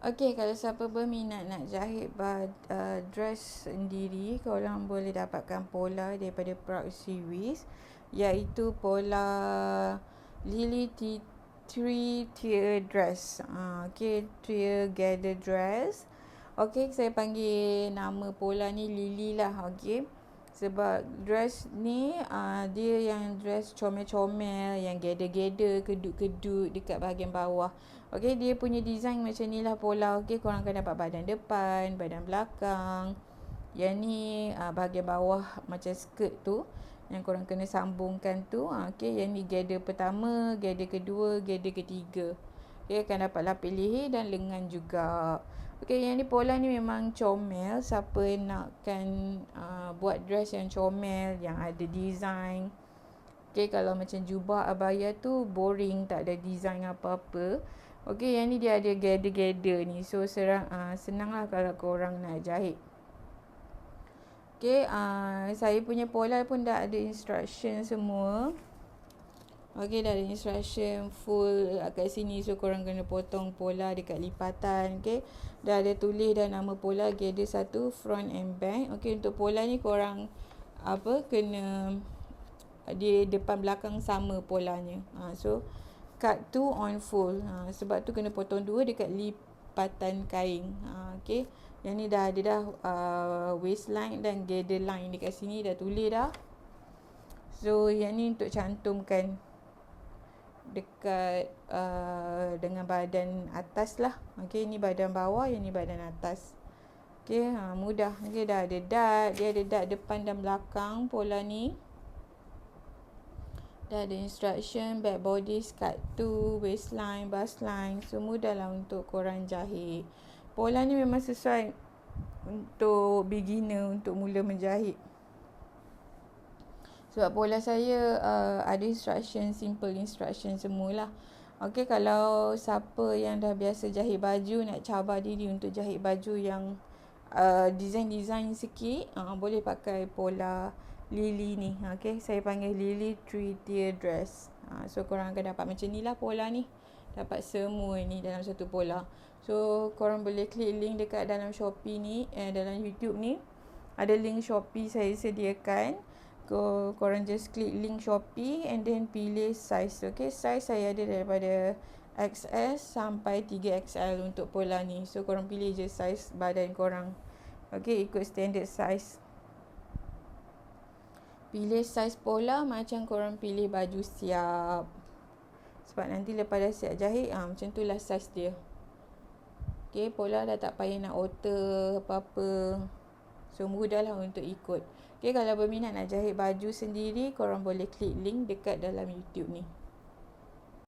Okey, kalau siapa berminat nak jahit dress sendiri, korang boleh dapatkan pola daripada Proud Series, iaitu pola Lily Tree Tier Dress. Okey, Tier Gather Dress. Okey, saya panggil nama pola ni Lily lah. Okey, sebab dress ni dia yang dress comel-comel, yang gather-gather, kedut-kedut dekat bahagian bawah. Okey, dia punya design macam ni lah pola. Okey, korang akan dapat badan depan, badan belakang. Yang ni bahagian bawah macam skirt tu, yang korang kena sambungkan tu. Okey, yang ni gather pertama, gather kedua, gather ketiga. Okey, akan dapat lapis leher dan lengan juga. Okey, yang ni pola ni memang comel. Siapa nakkan buat dress yang comel, yang ada design. Okey, kalau macam jubah abaya tu boring, tak ada design apa-apa. Okey, yang ni dia ada gather-gather ni. So senang lah kalau korang nak jahit. Okey, saya punya pola pun dah ada instruction semua. Okey, dah ada instruction full kat sini. So korang kena potong pola dekat lipatan. Okey, dah ada tulis dah nama pola gather 1 front and back. Okey, untuk pola ni korang kena di depan belakang sama polanya. So cut 2 on full. Sebab tu kena potong 2 dekat lipatan kain. Okey, yang ni dah ada dah waistline dan gather line dekat sini dah tulis dah. So yang ni untuk cantumkan dekat dengan badan atas lah. Okey, ni badan bawah, yang ni badan atas. Okey, mudah. Okey, dah ada dart. Dia ada dart depan dan belakang pola ni. Dah ada instruction, back body, cut 2, waistline, bust line. So mudah lah untuk korang jahit. Pola ni memang sesuai untuk beginner, untuk mula menjahit. Sebab pola saya ada instruction, simple instruction semualah. Okey, kalau siapa yang dah biasa jahit baju, nak cabar diri untuk jahit baju yang design-design sikit, boleh pakai pola Lily ni. Okey, saya panggil Lily 3 Tier Dress. So korang akan dapat macam ni lah pola ni. Dapat semua ni dalam satu pola. So korang boleh klik link dekat dalam Shopee ni, dalam YouTube ni. Ada link Shopee saya sediakan. Korang just klik link Shopee and then pilih size. Okey, size saya ada daripada XS sampai 3XL untuk pola ni. So korang pilih je size badan korang. Okey, ikut standard size. Pilih saiz pola macam korang pilih baju siap. Sebab nanti lepas dah siap jahit, macam tu lah saiz dia. Okey, pola dah tak payah nak alter apa-apa. So mudah lah untuk ikut. Okey, kalau berminat nak jahit baju sendiri, korang boleh klik link dekat dalam YouTube ni.